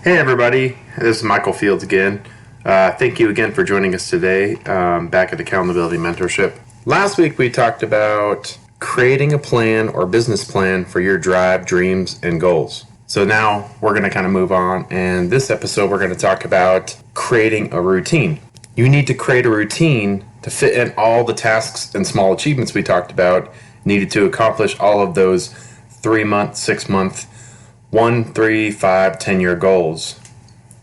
Hey everybody, this is Michael Fields again. Thank you again for joining us today back at Accountability Mentorship. Last week we talked about creating a plan or business plan for your drive, dreams, and goals. So now we're going to kind of move on, and this episode we're going to talk about creating a routine. You need to create a routine to fit in all the tasks and small achievements we talked about needed to accomplish all of those 3-month, 6-month, 1, 3, 5, 10-year goals.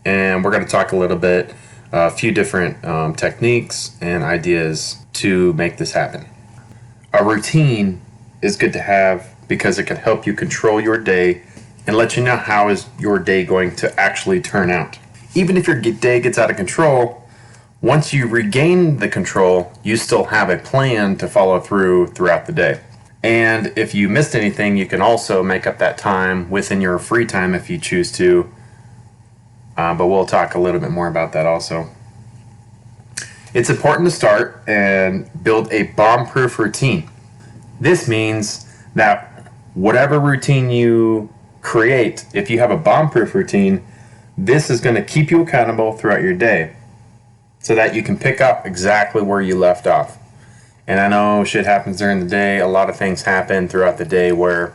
And we're going to talk a little bit, a few different techniques and ideas to make this happen. A routine is good to have because it can help you control your day and let you know how is your day going to actually turn out. Even if your day gets out of control, once you regain the control, you still have a plan to follow throughout the day. And if you missed anything, you can also make up that time within your free time if you choose to. But we'll talk a little bit more about that also. It's important to start and build a bomb-proof routine. This means that whatever routine you create, if you have a bomb-proof routine, this is going to keep you accountable throughout your day so that you can pick up exactly where you left off. And I know shit happens during the day. A lot of things happen throughout the day where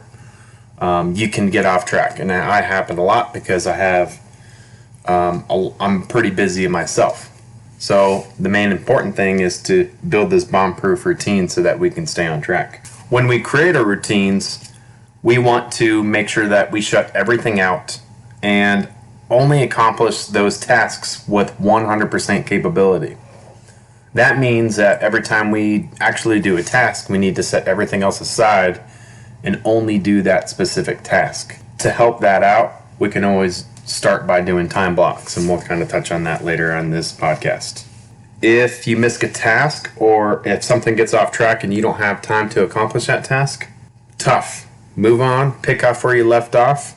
you can get off track. And I happen a lot because I'm pretty busy myself. So the main important thing is to build this bomb-proof routine so that we can stay on track. When we create our routines, we want to make sure that we shut everything out and only accomplish those tasks with 100% capability. That means that every time we actually do a task, we need to set everything else aside and only do that specific task. To help that out, we can always start by doing time blocks, and we'll kind of touch on that later on this podcast. If you miss a task or if something gets off track and you don't have time to accomplish that task, tough. Move on, pick up where you left off,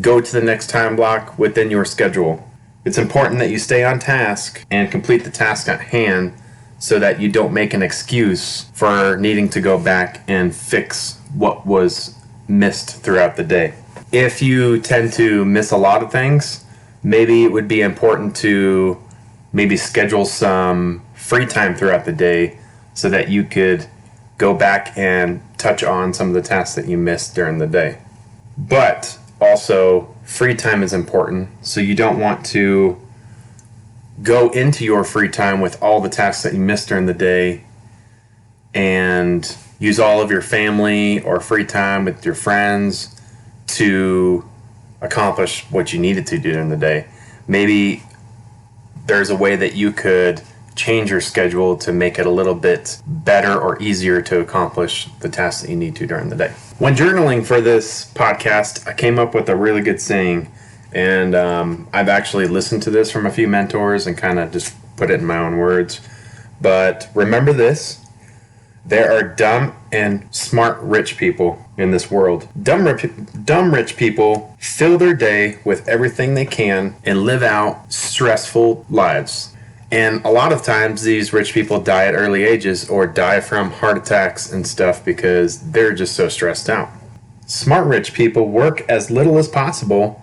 go to the next time block within your schedule. It's important that you stay on task and complete the task at hand so that you don't make an excuse for needing to go back and fix what was missed throughout the day. If you tend to miss a lot of things, maybe it would be important to maybe schedule some free time throughout the day so that you could go back and touch on some of the tasks that you missed during the day. But also, free time is important, so you don't want to go into your free time with all the tasks that you missed during the day and use all of your family or free time with your friends to accomplish what you needed to do during the day. Maybe there's a way that you could change your schedule to make it a little bit better or easier to accomplish the tasks that you need to during the day. When journaling for this podcast, I came up with a really good saying, and I've actually listened to this from a few mentors and kind of just put it in my own words. But remember this: there are dumb and smart rich people in this world. Dumb rich people fill their day with everything they can and live out stressful lives. And a lot of times these rich people die at early ages or die from heart attacks and stuff because they're just so stressed out. Smart rich people work as little as possible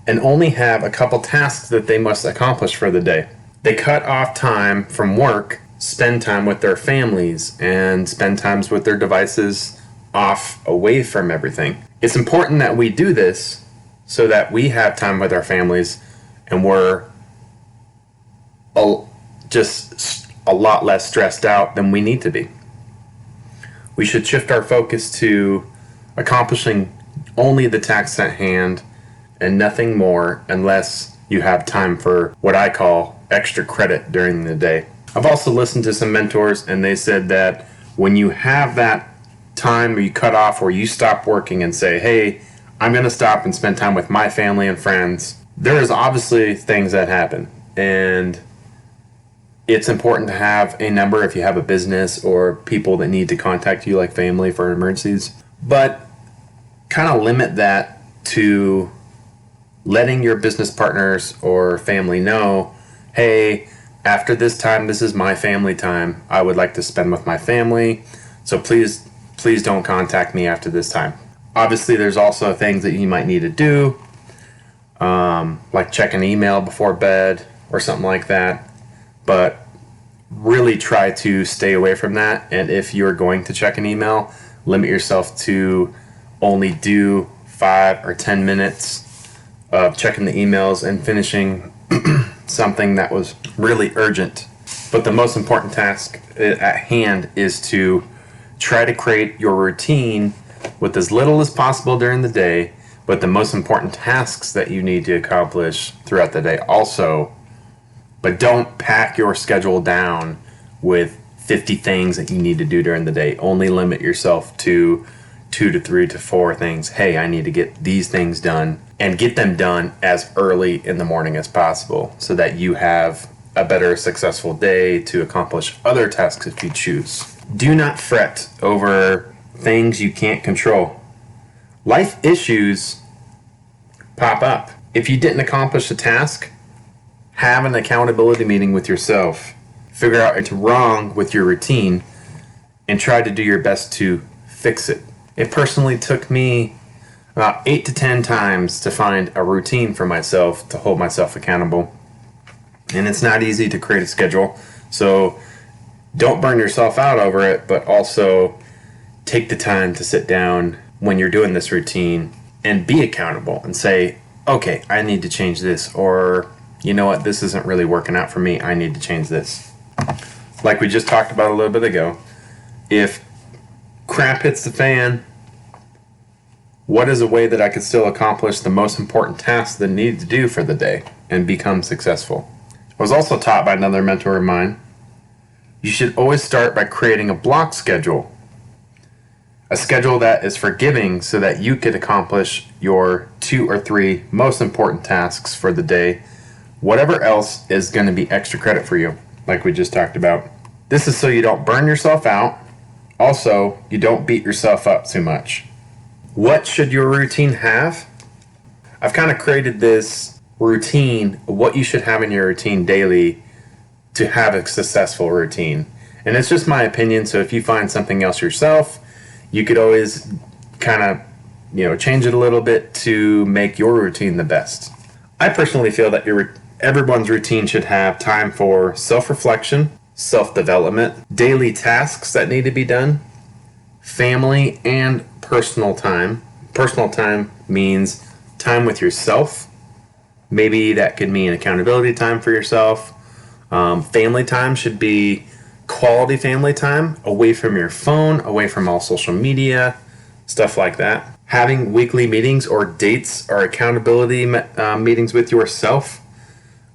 and only have a couple tasks that they must accomplish for the day. They cut off time from work, spend time with their families, and spend times with their devices off away from everything. It's important that we do this so that we have time with our families and we're just a lot less stressed out than we need to be. We should shift our focus to accomplishing only the tasks at hand and nothing more unless you have time for what I call extra credit during the day. I've also listened to some mentors and they said that when you have that time where you cut off or you stop working and say, hey, I'm going to stop and spend time with my family and friends, there is obviously things that happen. And it's important to have a number if you have a business or people that need to contact you like family for emergencies. But kind of limit that to letting your business partners or family know, hey, after this time, this is my family time. I would like to spend with my family. So please don't contact me after this time. Obviously, there's also things that you might need to do. like check an email before bed or something like that. But really try to stay away from that. And if you're going to check an email, limit yourself to only do 5 or 10 minutes of checking the emails and finishing something that was really urgent. But the most important task at hand is to try to create your routine with as little as possible during the day, but the most important tasks that you need to accomplish throughout the day also. But don't pack your schedule down with 50 things that you need to do during the day. Only limit yourself to 2 to 3 to 4 things. Hey, I need to get these things done, and get them done as early in the morning as possible so that you have a better successful day to accomplish other tasks if you choose. Do not fret over things you can't control. Life issues pop up. If you didn't accomplish a task, have an accountability meeting with yourself. Figure out what's wrong with your routine and try to do your best to fix it. It personally took me about 8 to 10 times to find a routine for myself to hold myself accountable. And it's not easy to create a schedule, so don't burn yourself out over it, but also take the time to sit down when you're doing this routine and be accountable and say, okay, I need to change this, or you know what, this isn't really working out for me, I need to change this. Like we just talked about a little bit ago, if crap hits the fan, what is a way that I could still accomplish the most important tasks that I need to do for the day and become successful? I was also taught by another mentor of mine, you should always start by creating a block schedule. A schedule that is forgiving so that you could accomplish your 2 or 3 most important tasks for the day. Whatever else is going to be extra credit for you, like we just talked about. This is so you don't burn yourself out. Also, you don't beat yourself up too much. What should your routine have? I've kind of created this routine, what you should have in your routine daily to have a successful routine. And it's just my opinion, so if you find something else yourself, you could always kind of, change it a little bit to make your routine the best. I personally feel that everyone's routine should have time for self-reflection, self-development, daily tasks that need to be done, family, and personal time. Personal time means time with yourself. Maybe that could mean accountability time for yourself. Family time should be quality family time, away from your phone, away from all social media, stuff like that. Having weekly meetings or dates or accountability meetings with yourself.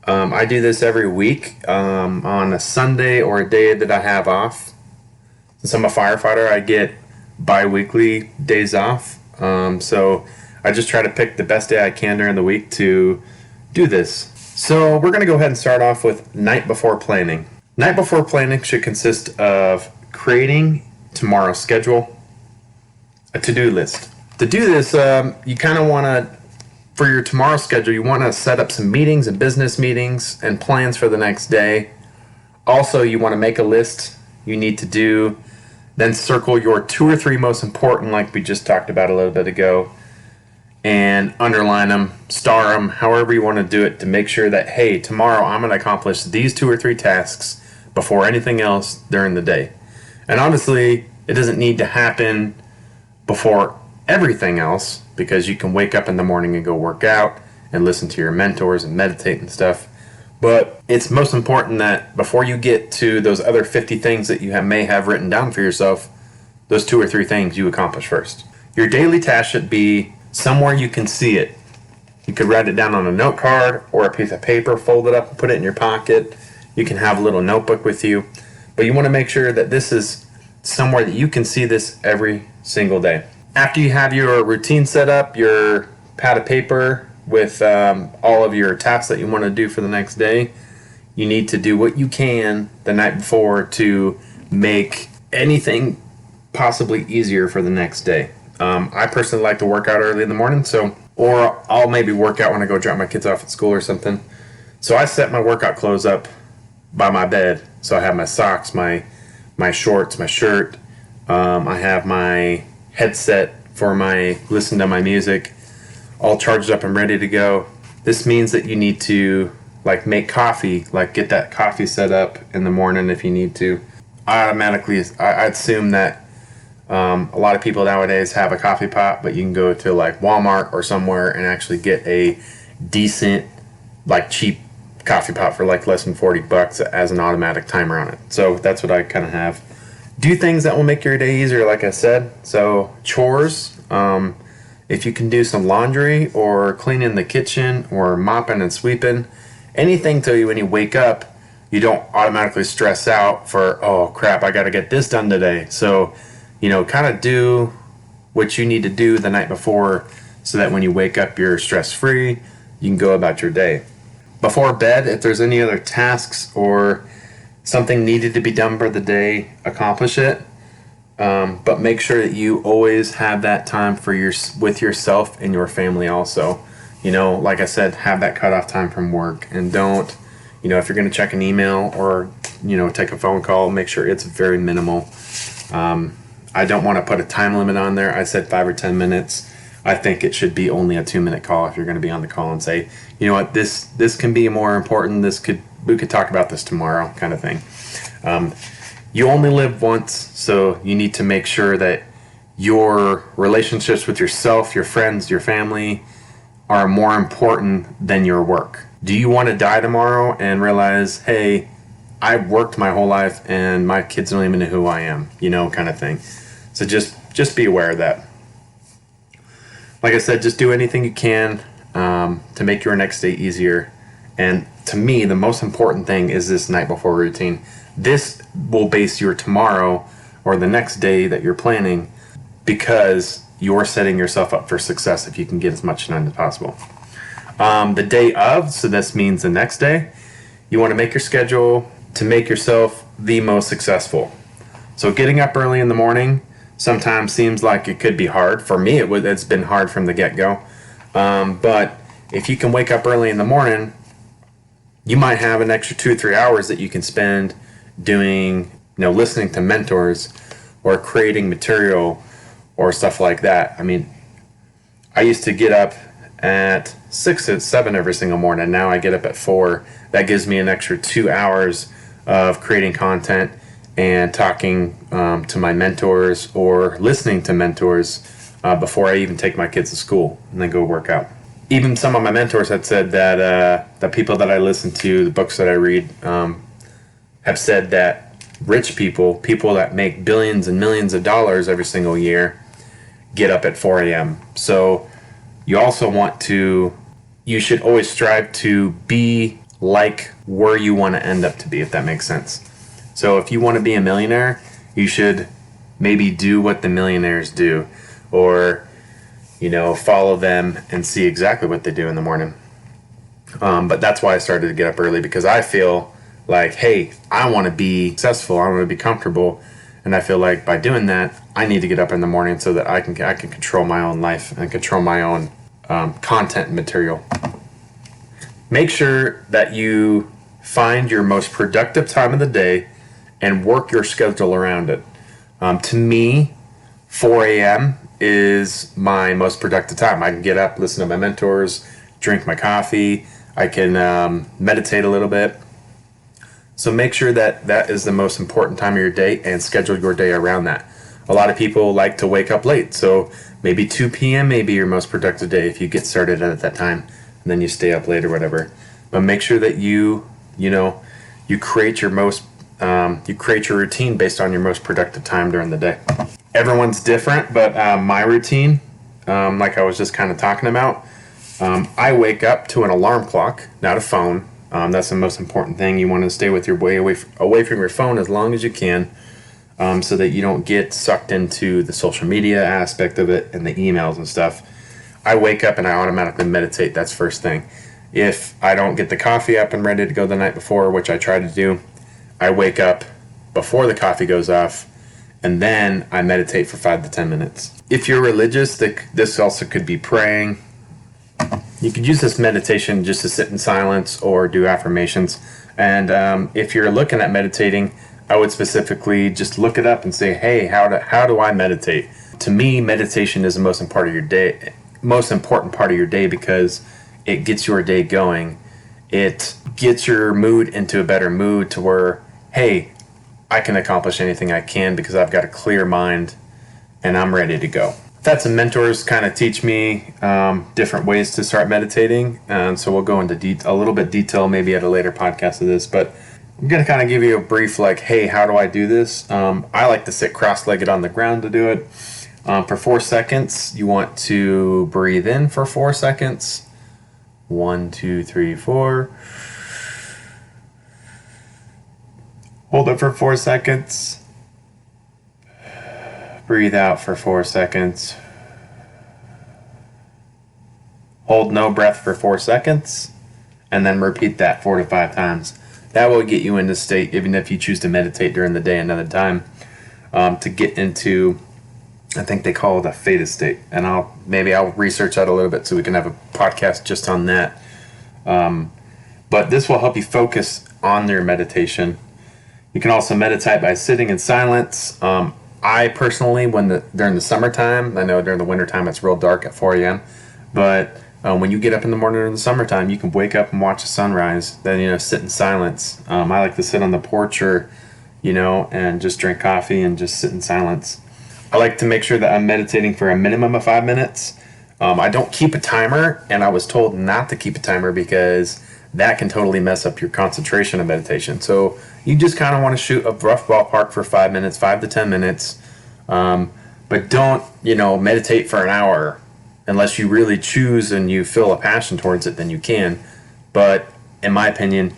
I do this every week on a Sunday or a day that I have off. Since I'm a firefighter, I get bi-weekly days off. So I just try to pick the best day I can during the week to do this. So we're going to go ahead and start off with night before planning. Night before planning should consist of creating tomorrow's schedule, a to-do list. To do this, you kind of want to, for your tomorrow schedule, you want to set up some meetings and business meetings and plans for the next day. Also, you want to make a list you need to do, then circle your 2 or 3 most important, like we just talked about a little bit ago, and underline them, star them, however you want to do it to make sure that, hey, tomorrow I'm going to accomplish these 2 or 3 tasks before anything else during the day. And honestly, it doesn't need to happen before everything else, because you can wake up in the morning and go work out and listen to your mentors and meditate and stuff. But it's most important that before you get to those other 50 things that you may have written down for yourself, those 2 or 3 things you accomplish first. Your daily task should be somewhere you can see it. You could write it down on a note card or a piece of paper, fold it up and put it in your pocket. You can have a little notebook with you. But you want to make sure that this is somewhere that you can see this every single day. After you have your routine set up, your pad of paper with all of your tasks that you want to do for the next day, you need to do what you can the night before to make anything possibly easier for the next day. I personally like to work out early in the morning, or I'll maybe work out when I go drop my kids off at school or something. So I set my workout clothes up by my bed. So I have my socks, my shorts, my shirt. I have my headset for listen to my music, all charged up and ready to go. This means that you need to like make coffee, like get that coffee set up in the morning if you need to. I assume that a lot of people nowadays have a coffee pot, but you can go to like Walmart or somewhere and actually get a decent, like cheap coffee pot for like less than $40 as an automatic timer on it. So that's what I kind of have. Do things that will make your day easier, like I said. So chores, if you can do some laundry or cleaning the kitchen or mopping and sweeping, anything till you when you wake up, you don't automatically stress out for, oh crap, I got to get this done today. So, kind of do what you need to do the night before so that when you wake up, you're stress free. You can go about your day. Before bed, if there's any other tasks or something needed to be done for the day, accomplish it. But make sure that you always have that time with yourself and your family also. Like I said, have that cutoff time from work, and don't, if you're going to check an email or, take a phone call, make sure it's very minimal. I don't want to put a time limit on there. I said 5 or 10 minutes. I think it should be only a 2-minute call if you're going to be on the call and say, you know what, this can be more important. We could talk about this tomorrow, kind of thing. You only live once, so you need to make sure that your relationships with yourself, your friends, your family are more important than your work. Do you want to die tomorrow and realize, hey, I've worked my whole life and my kids don't even know who I am, kind of thing. So just be aware of that. Like I said, just do anything you can to make your next day easier. And to me, the most important thing is this night before routine. This will base your tomorrow or the next day that you're planning, because you're setting yourself up for success if you can get as much done as possible. The day of, so this means the next day, you want to make your schedule to make yourself the most successful. So getting up early in the morning sometimes seems like it could be hard. For me, it's been hard from the get-go. But if you can wake up early in the morning, you might have an extra 2 or 3 hours that you can spend doing, listening to mentors or creating material or stuff like that. I mean, I used to get up at 6 or 7 every single morning. Now I get up at 4. That gives me an extra 2 hours of creating content and talking to my mentors or listening to mentors before I even take my kids to school and then go work out. Even some of my mentors had said that the people that I listen to, the books that I read, have said that rich people that make billions and millions of dollars every single year, get up at 4 a.m. So you also you should always strive to be like where you want to end up to be, if that makes sense. So if you want to be a millionaire, you should maybe do what the millionaires do, or follow them and see exactly what they do in the morning. But that's why I started to get up early, because I feel like, hey, I want to be successful, I want to be comfortable, and I feel like by doing that, I need to get up in the morning so that I can control my own life and control my own content and material. Make sure that you find your most productive time of the day and work your schedule around it. To me, 4 a.m. is my most productive time. I can get up, listen to my mentors, drink my coffee. I can meditate a little bit. So make sure that is the most important time of your day and schedule your day around that. A lot of people like to wake up late, so maybe 2 p.m. may be your most productive day if you get started at that time, and then you stay up late or whatever. But make sure that you create your routine based on your most productive time during the day. Everyone's different, but my routine, like I was just kind of talking about, I wake up to an alarm clock, not a phone. That's the most important thing. You want to stay with your way away from your phone as long as you can, so that you don't get sucked into the social media aspect of it and the emails and stuff. I wake up and I automatically meditate. That's first thing. If I don't get the coffee up and ready to go the night before, which I try to do, I wake up before the coffee goes off, and then I meditate for 5 to 10 minutes. If you're religious, this also could be praying. You could use this meditation just to sit in silence or do affirmations. And if you're looking at meditating, I would specifically just look it up and say, hey, how do I meditate? To me, meditation is the most important part of your day because it gets your day going. It gets your mood into a better mood to where, hey, I can accomplish anything I can because I've got a clear mind and I'm ready to go. I've had some mentors kind of teach me different ways to start meditating, and so we'll go into a little bit detail maybe at a later podcast of this, but I'm going to kind of give you a brief like, hey, how do I do this? I like to sit cross-legged on the ground to do it. For 4 seconds, you want to breathe in for 4 seconds. 1, 2, 3, 4. Hold it for 4 seconds. Breathe out for 4 seconds. Hold no breath for 4 seconds. And then repeat that 4 to 5 times. That will get you into state, even if you choose to meditate during the day another time, to get into, I think they call it a theta state. And I'll research that a little bit so we can have a podcast just on that. But this will help you focus on your meditation. You can also meditate by sitting in silence. I personally, during the summertime, I know during the wintertime it's real dark at 4 a.m., but when you get up in the morning in the summertime, you can wake up and watch the sunrise, then, sit in silence. I like to sit on the porch or, and just drink coffee and just sit in silence. I like to make sure that I'm meditating for a minimum of 5 minutes. I don't keep a timer, and I was told not to keep a timer because that can totally mess up your concentration of meditation. So you just kind of want to shoot a rough ballpark for 5 minutes, 5 to 10 minutes. But don't, meditate for an hour unless you really choose and you feel a passion towards it, then you can. But in my opinion,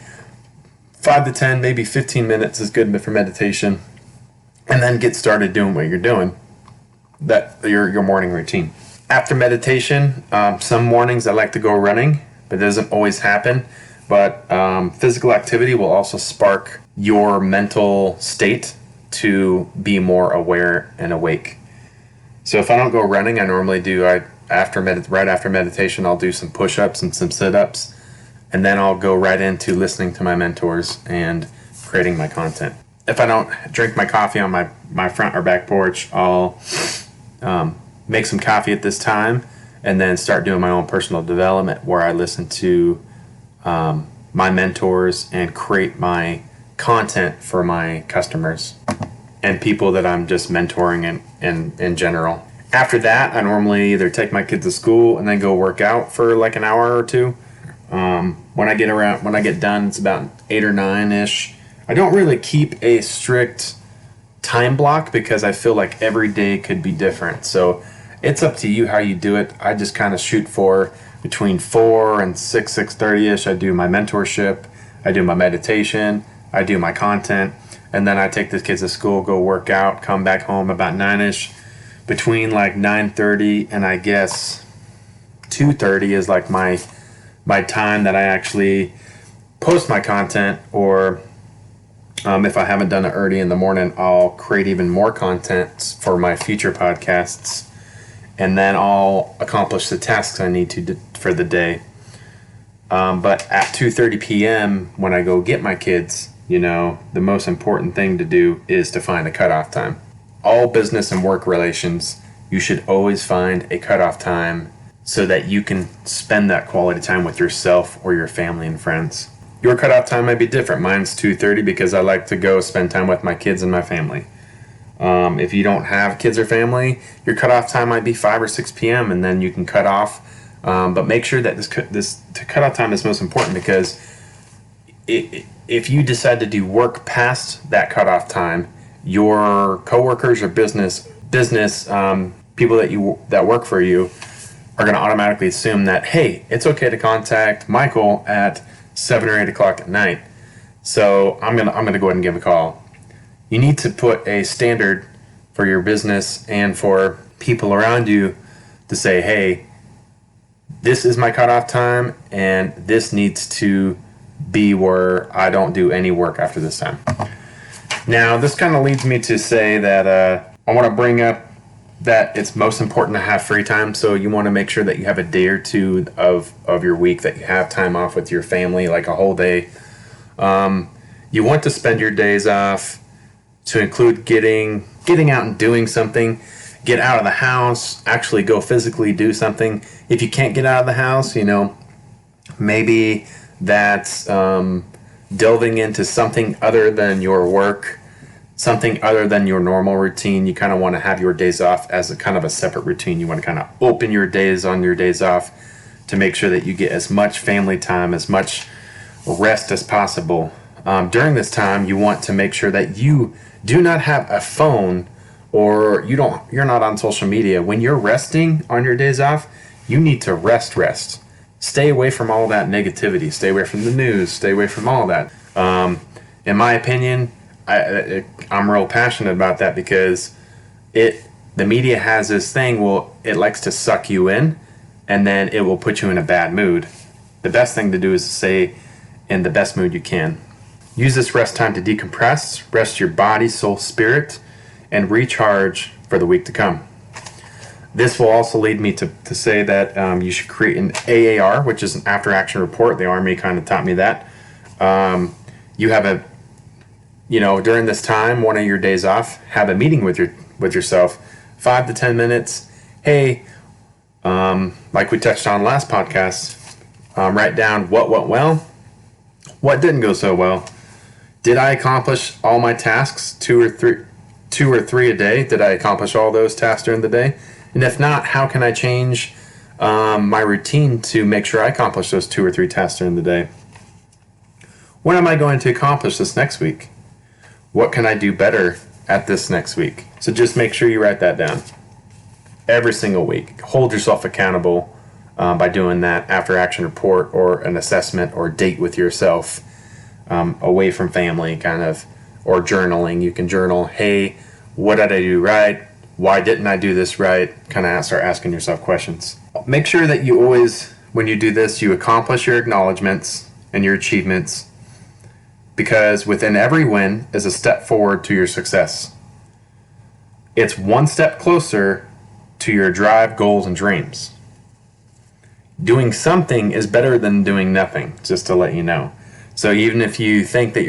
5 to 10, maybe 15 minutes is good for meditation. And then get started doing what you're doing, your morning routine. After meditation, some mornings I like to go running, but it doesn't always happen. But physical activity will also spark your mental state to be more aware and awake. So if I don't go running, I normally do, right after meditation, I'll do some push-ups and some sit-ups, and then I'll go right into listening to my mentors and creating my content. If I don't drink my coffee on my front or back porch, I'll make some coffee at this time and then start doing my own personal development where I listen to my mentors and create my content for my customers and people that I'm just mentoring in general. After that, I normally either take my kids to school and then go work out for like an hour or two. When I get done, it's about 8 or 9-ish. I don't really keep a strict time block because I feel like every day could be different. So it's up to you how you do it. I just kind of shoot for between 4 and 6:30-ish. I do my mentorship, I do my meditation, I do my content, and then I take the kids to school, go work out, come back home about 9-ish. Between like 9:30 and I guess 2:30 is like my time that I actually post my content, or if I haven't done it early in the morning, I'll create even more content for my future podcasts, and then I'll accomplish the tasks I need to for the day. But at 2:30 p.m. when I go get my kids, the most important thing to do is to find a cutoff time. All business and work relations, you should always find a cutoff time so that you can spend that quality time with yourself or your family and friends. Your cutoff time might be different. Mine's 2:30 because I like to go spend time with my kids and my family. If you don't have kids or family, your cutoff time might be 5 or 6 p.m. and then you can cut off. But make sure that this cutoff time is most important because if you decide to do work past that cutoff time, your coworkers or business people that work for you are going to automatically assume that, hey, it's okay to contact Michael at 7 or 8 o'clock at night. So I'm gonna go ahead and give a call. You need to put a standard for your business and for people around you to say, hey, this is my cutoff time, and this needs to be where I don't do any work after this time. Now, this kind of leads me to say that I want to bring up that it's most important to have free time. So you want to make sure that you have a day or two of your week that you have time off with your family, like a whole day. You want to spend your days off to include getting out and doing something. Get out of the house, actually go physically do something. If you can't get out of the house, Maybe that's delving into something other than your work, something other than your normal routine. You kind of want to have your days off as a kind of a separate routine. You want to kind of open your days on your days off to make sure that you get as much family time, as much rest as possible. During this time, you want to make sure that you do not have a phone, or you're not on social media. When you're resting on your days off, you need to rest. Stay away from all that negativity. Stay away from the news. Stay away from all that. In my opinion, I'm real passionate about that because the media has this thing. Well, it likes to suck you in, and then it will put you in a bad mood. The best thing to do is to stay in the best mood you can. Use this rest time to decompress, rest your body, soul, spirit, and recharge for the week to come. This will also lead me to say that you should create an AAR, which is an after action report. The Army kind of taught me that. You have during this time, one of your days off, have a meeting with yourself, 5 to 10 minutes. Hey, like we touched on last podcast, write down what went well, what didn't go so well. Did I accomplish all my tasks, two or three a day? Did I accomplish all those tasks during the day? And if not, how can I change my routine to make sure I accomplish those 2 or 3 tasks during the day? When am I going to accomplish this next week? What can I do better at this next week? So just make sure you write that down every single week. Hold yourself accountable by doing that after action report or an assessment or date with yourself, away from family kind of, or journaling. You can journal, hey, what did I do right? Why didn't I do this right? Kind of start asking yourself questions. Make sure that you always, when you do this, you accomplish your acknowledgments and your achievements, because within every win is a step forward to your success. It's one step closer to your drive, goals, and dreams. Doing something is better than doing nothing, just to let you know. So even if you think that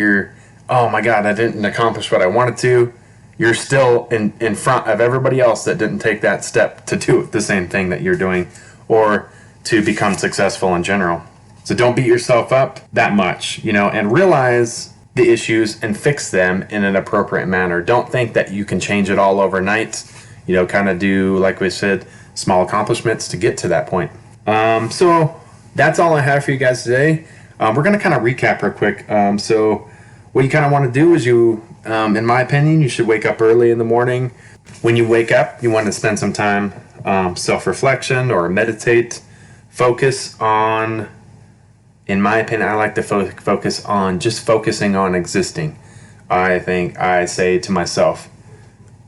oh my God, I didn't accomplish what I wanted to, you're still in front of everybody else that didn't take that step to do the same thing that you're doing, or to become successful in general. So don't beat yourself up that much, and realize the issues and fix them in an appropriate manner. Don't think that you can change it all overnight. Kind of do, like we said, small accomplishments to get to that point. So that's all I have for you guys today. We're going to kind of recap real quick. So what you kind of want to do is in my opinion, you should wake up early in the morning. When you wake up, you want to spend some time self-reflection or meditate. Focus on, in my opinion, I like to focus on just focusing on existing. I say to myself,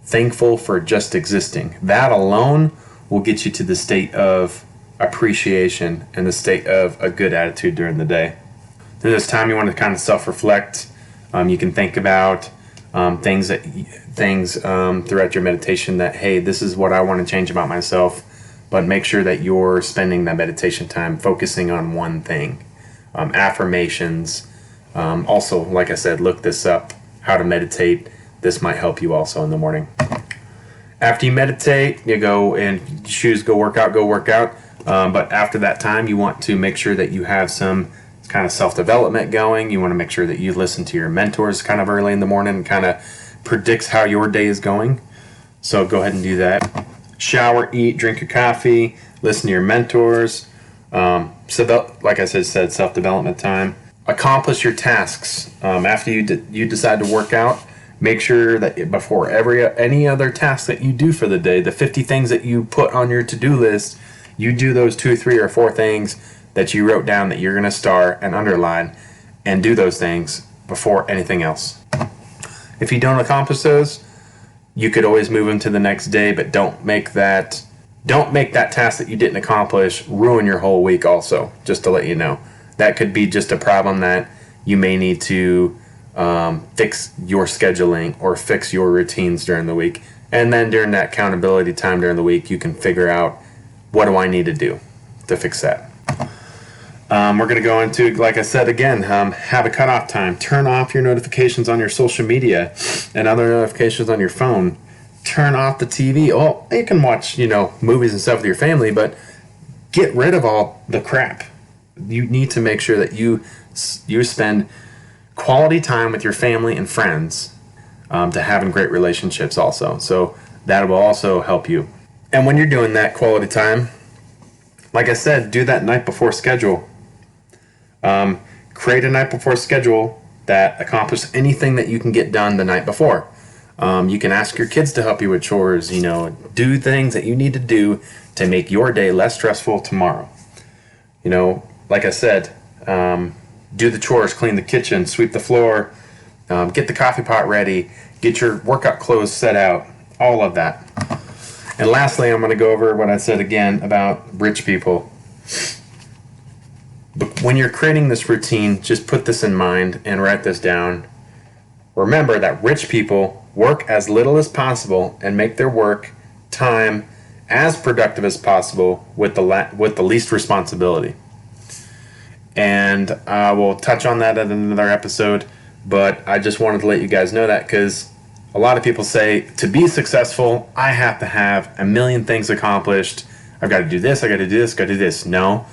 thankful for just existing. That alone will get you to the state of appreciation and the state of a good attitude during the day. Through this time, you want to kind of self-reflect. You can think about things throughout your meditation that, hey, this is what I want to change about myself. But make sure that you're spending that meditation time focusing on one thing. Affirmations. Also, like I said, look this up, how to meditate. This might help you also in the morning. After you meditate, you go and choose go work out. But after that time, you want to make sure that you have some kind of self-development going. You want to make sure that you listen to your mentors kind of early in the morning and kind of predicts how your day is going. So go ahead and do that. Shower, eat, drink your coffee, listen to your mentors. Like I said, self-development time. Accomplish your tasks. After you decide to work out, make sure that before any other task that you do for the day, the 50 things that you put on your to-do list, you do those 2, 3, or 4 things that you wrote down that you're going to star and underline, and do those things before anything else. If you don't accomplish those, you could always move them to the next day, but don't make that task that you didn't accomplish ruin your whole week also, just to let you know. That could be just a problem that you may need to fix your scheduling or fix your routines during the week. And then during that accountability time during the week, you can figure out, what do I need to do to fix that? We're going to go into, like I said again, have a cutoff time. Turn off your notifications on your social media and other notifications on your phone. Turn off the TV. Oh, you can watch, movies and stuff with your family, but get rid of all the crap. You need to make sure that you spend quality time with your family and friends, to having great relationships also. So that will also help you. And when you're doing that quality time, like I said, do that night before schedule. Create a night before schedule that accomplishes anything that you can get done the night before. You can ask your kids to help you with chores, do things that you need to do to make your day less stressful tomorrow. Like I said, do the chores, clean the kitchen, sweep the floor, get the coffee pot ready, get your workout clothes set out, all of that. And lastly, I'm going to go over what I said again about rich people. But when you're creating this routine, just put this in mind and write this down. Remember that rich people work as little as possible and make their work time as productive as possible with the least responsibility. And we'll touch on that in another episode, but I just wanted to let you guys know that, because a lot of people say, to be successful, I have to have a million things accomplished. I've got to do this, I got to do this, got to do this. No,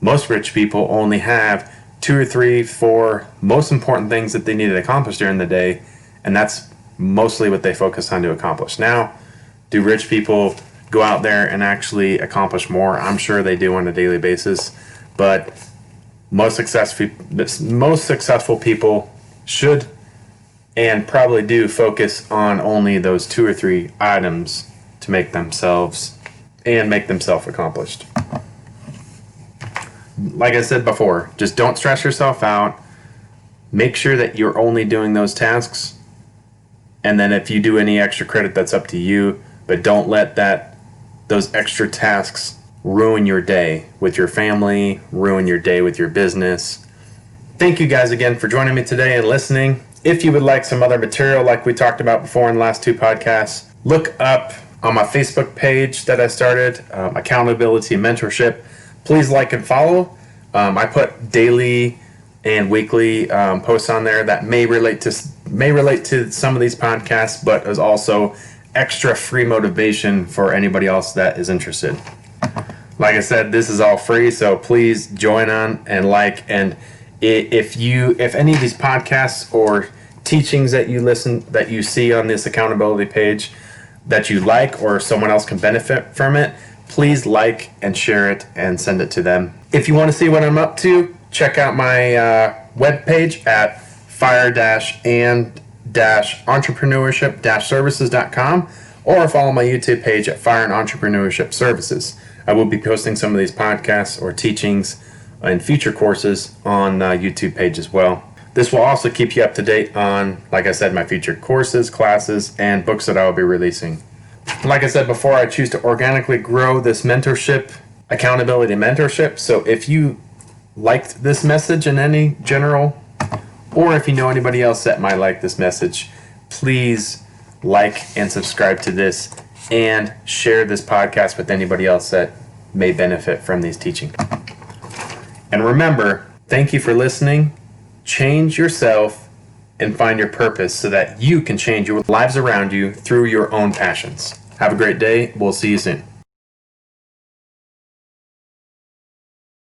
most rich people only have 2 or 3, 4 most important things that they need to accomplish during the day, and that's mostly what they focus on to accomplish. Now, do rich people go out there and actually accomplish more? I'm sure they do on a daily basis, but most successful people should and probably do focus on only those 2 or 3 items to make themselves accomplished. Like I said before, just don't stress yourself out. Make sure that you're only doing those tasks, and then if you do any extra credit, that's up to you, but don't let those extra tasks ruin your day with your family, ruin your day with your business. Thank you guys again for joining me today and listening. If you would like some other material like we talked about before in the last 2 podcasts, look up on my Facebook page that I started, Accountability Mentorship. Please like and follow. I put daily and weekly posts on there that may relate to some of these podcasts, but is also extra free motivation for anybody else that is interested. Like I said, this is all free, so please join on and like. And if any of these podcasts or teachings that you see on this accountability page that you like, or someone else can benefit from it, please like and share it and send it to them. If you want to see what I'm up to, check out my webpage at fire-and-entrepreneurship-services.com, or follow my YouTube page at Fire and Entrepreneurship Services. I will be posting some of these podcasts or teachings and future courses on YouTube page as well. This will also keep you up to date on, like I said, my future courses, classes, and books that I will be releasing. Like I said before, I choose to organically grow this accountability mentorship. So if you liked this message in any general, or if you know anybody else that might like this message, please like and subscribe to this and share this podcast with anybody else that may benefit from these teachings. And remember, thank you for listening. Change yourself and find your purpose so that you can change your lives around you through your own passions. Have a great day. We'll see you soon.